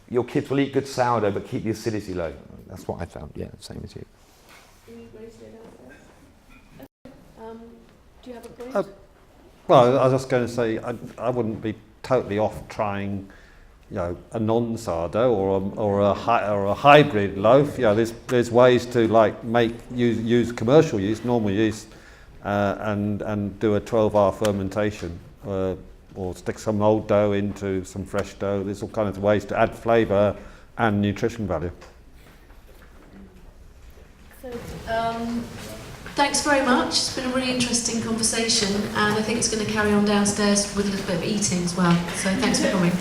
your kids will eat good sourdough, but keep the acidity low. That's what I found. Yeah, same as you. Do you have a point? Well, I was just going to say, I wouldn't be totally off trying, a non-sourdough or a hybrid loaf. There's ways to use commercial yeast, normal yeast, and do a 12-hour fermentation, or stick some old dough into some fresh dough. There's all kinds of ways to add flavour and nutrition value. So, thanks very much. It's been a really interesting conversation, and I think it's going to carry on downstairs with a little bit of eating as well. So thanks for coming.